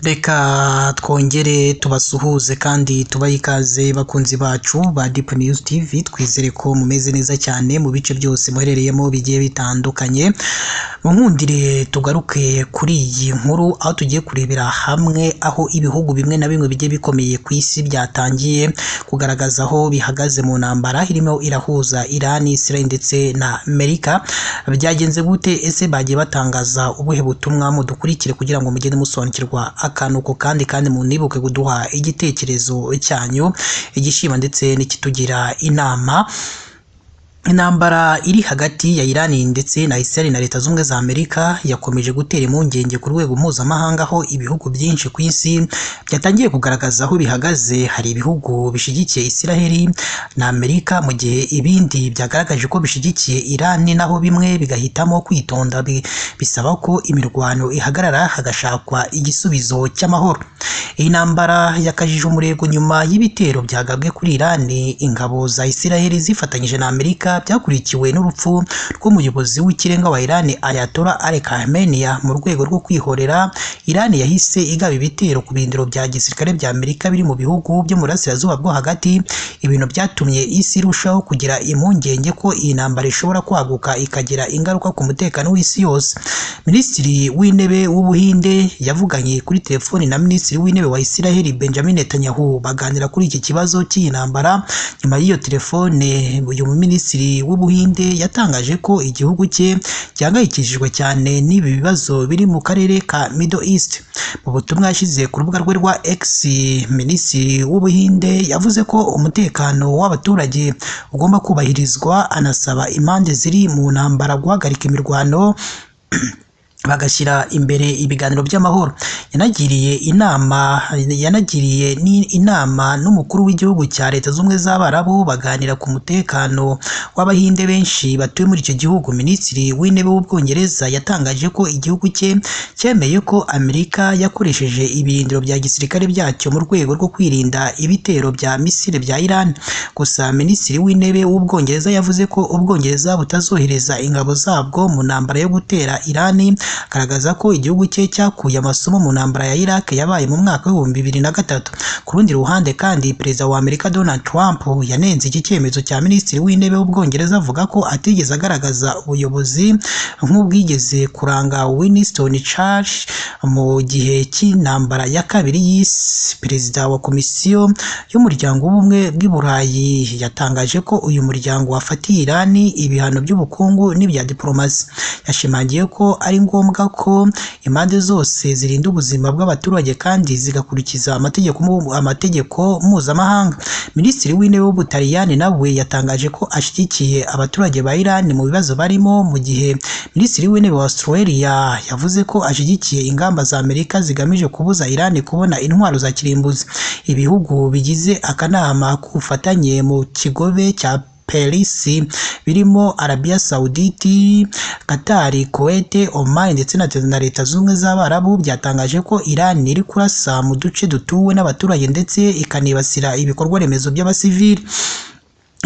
Reka twongere tubasuhuze kandi tubahe ikaze bakunzi bacu ba Deep News TV, twizere ko mumeze neza cyane mu bice byose muherereyemo bigiye bitandukanye. Munkundire tugaruke kuri iyi nkuru aho tugiye kurebera hamwe aho ibihugu bimwe na bimwe bigiye bikomeye ku isi byatangiye kugaragaza aho bihagaze mu ntambara irimo irahuza Iran, Israel ndetse na Amerika. Byagenze gute? Ese bagiye batangaza ubuhe butumwa? Mudukurikire kugira ngo mugende musobanukirwa akantu kandi munibuke kuduha igitekerezo cyanyu, igishima ndetse n'ikitugira inama. Intambara iri hagati ya Iran ndetse na Israel na Leta Zunze za Amerika yakomeje gutera impungenge ku rwego mpuzamahanga, aho ibihugu byinshi ku isi byatangiye kugaragaza aho bihagaze. Hari ibihugu bishigikiye Israel na Amerika, mu gihe ibindi byagaragaje ko bishigikiye Iran, naho bimwe bigahitamo kwitonda bisaba ko imirwano ihagarara hagashakwa igisubizo cy'amahoro. Iyi ntambara yakajije umurego nyuma y'ibitero byagabwe kuri Iran. Ingabo za Israel zifatanyije na Amerika byakurikiwe n'urupfu rw'umuyobozi w'ikirenga wa Iran Ayatollah Ali Khamenei. Mu rwego rwo kwihorera, Iran yahise igaba ibitero ku birindiro bya gisirikare bya Amerika biri mu bihugu byo mu burasirazuba bwo hagati. Ibintu byatumye isi irushaho kugira impungenge ko iyi ntambara ishobora kwaguka ikagira ingaruka ku mutekano w'isi yose. Minisitiri w'intebe w'Ubuhinde yavuganye kuri telefoni na Minisitiri w'intebe wa Israel Benjamin Netanyahu baganira kuri iki kibazo cy'iyi ntambara. Nyuma y'iyo telefone, uyu minisitiri w'Ubuhinde yatangaje ko igihugu cye gihangayikishijwe cyane n'ibi bibazo biri mu karere ka Middle East. Mu butumwa yashyize ku rubuga rwe rwa X, Minisitiri w'Ubuhinde yavuze ko umutekano w'abaturage ugomba kubahirizwa, anasaba impande ziri mu ntambara guhagarika imirwano bagashyira imbere ibiganiro by'amahoro. Yanagiriye inama n'umukuru w'igihugu cya Leta Zunze z'Abarabu baganira ku mutekano w'Abahinde benshi batuye muri icyo gihugu. Minisitiri w'intebe w'Ubwongereza yatangaje ko igihugu cye cyemeye ko Amerika yakoresheje ibirindiro bya gisirikare byacyo mu rwego rwo kwirinda ibitero bya misile bya Iran. Gusa Minisitiri w'intebe w'Ubwongereza yavuze ko Ubwongereza butazohereza ingabo zabwo mu ntambara yo gutera Iran, agaragaza ko igihugu cye cyakuye amasomo mu ntambara ya Iraq yabaye mu mwaka w'ibihumbi 2003. Ku rundi ruhande kandi, Perezida wa Amerika Donald Trump yanenze iki cyemezo cya Minisitiri w'Intebe w'Ubwongereza, avuga ko atigeze agaragaza ubuyobozi nk'ubwigeze kuranga Winston Churchill mu gihe cy'intambara ya kabiri y'isi. Perezida wa Komisiyo y'Umuryango w'Ubumwe bw'i Burayi yatangaje ko uyu muryango wafatiye Iran ibihano by'ubukungu n'ibya diplomasi. Yashimangiye ko ari ngombwa ko impande zose zirinda ubuzima bw'abaturage kandi zigakurikiza amategeko mpuzamahanga. Minisitiri w'Intebe w'Ubutaliyani nawe yatangaje ko ashyigikiye abaturage ba Iran mu bibazo barimo, mu gihe Minisitiri w'Intebe wa Australia yavuze ko ashyigikiye ingamba za Amerika zigamije kubuza Iran kubona intwaro za kirimbuzi. Ibihugu bigize akanama k'ubufatanye mu kigobe cya Paris birimo Arabia Saudite, Qatar, Kuwait, Oman ndetse na Leta Zunze z'Abarabu byatangaje ko Iran iri kurasa mu duce dutuwe n'abaturage ndetse ikanibasira ibikorwa remezo by'abasivili.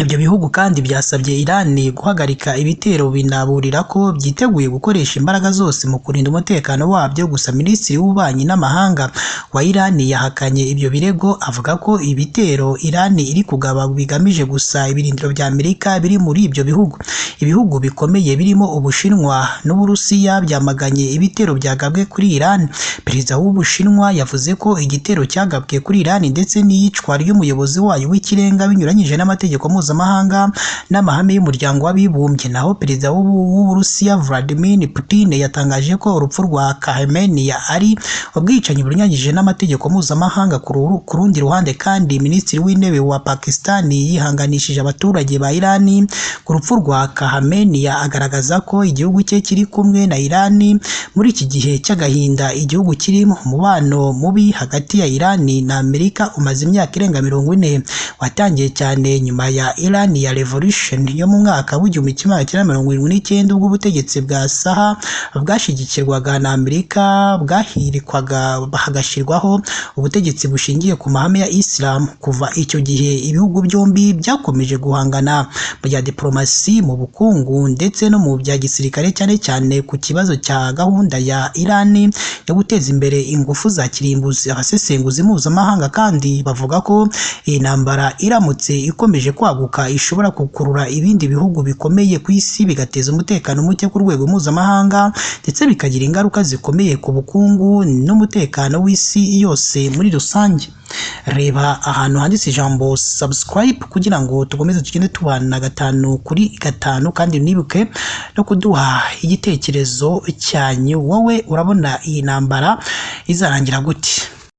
Ibyo bihugu kandi byasabye Iran guhagarika ibitero, binaburira ko byiteguye gukoresha imbaraga zose mu kurinda umutekano wabyo. Gusa Minisitiri w'Ububanyi n'Amahanga wa Iran yahakanye ibyo birego, avuga ko ibitero Iran iri kugaba bigamije gusa ibirindiro bya Amerika biri muri ibyo bihugu. Ibihugu bikomeye birimo Ubushinwa n'Uburusiya byamaganye ibitero byagabwe kuri Iran. Perezida w'Ubushinwa yavuze ko igitero cyagabwe kuri Iran ndetse n'iyicwa ry'umuyobozi wayo w'ikirenga binyuranyije n'amategeko mpuzamahanga n'amahame y'umuryango w'abibumbye. Naho Perezida w'Uburusiya Vladimir Putin yatangaje ko urupfu rwa Khamenei ari ubwicanyi bunyuranyije n'amategeko mpuzamahanga. Ku rundi ruhande kandi, Minisitiri w'Intebe wa Pakistan yihanganishije abaturage ba Iran ku rupfu rwa Khamenei, agaragaza ko igihugu cye kiri kumwe na Iran muri iki gihe cy'agahinda igihugu kirimo. Umubano mubi hagati ya Iran na Amerika umaze imyaka irenga 40, watangiye cyane nyuma ya ya Iran ya Revolution yo mu mwaka w'igihumbi kimwe magana cyenda mirongo irindwi n'icyenda ubwo ubutegetsi bwa Shah bwashyigikirwaga na Amerika bwahirikwaga hagashyirwaho ubutegetsi bushingiye ku mahame ya Islam. Kuva icyo gihe ibihugu byombi byakomeje guhangana mu bya diplomasi, mu bukungu ndetse no mu bya gisirikare, cyane cyane ku kibazo cya gahunda ya Iran yo guteza imbere ingufu za kirimbuzi. Abasesenguzi mpuzamahanga kandi bavuga ko iyi ntambara iramutse ikomeje kwaguka ishobora gukurura ibindi bihugu bikomeye ku isi, bigateza umutekano muke ku rwego mpuzamahanga ndetse bikagira ingaruka zikomeye ku bukungu n'umutekano w'isi yose muri rusange. Reba ahantu handitse ijambo subscribe kugira ngo tukomeze tugende tubana 5 kuri 5, kandi nibuke no kuduha igitekerezo cyanyu. Wowe urabona iyi ntambara izarangira gute?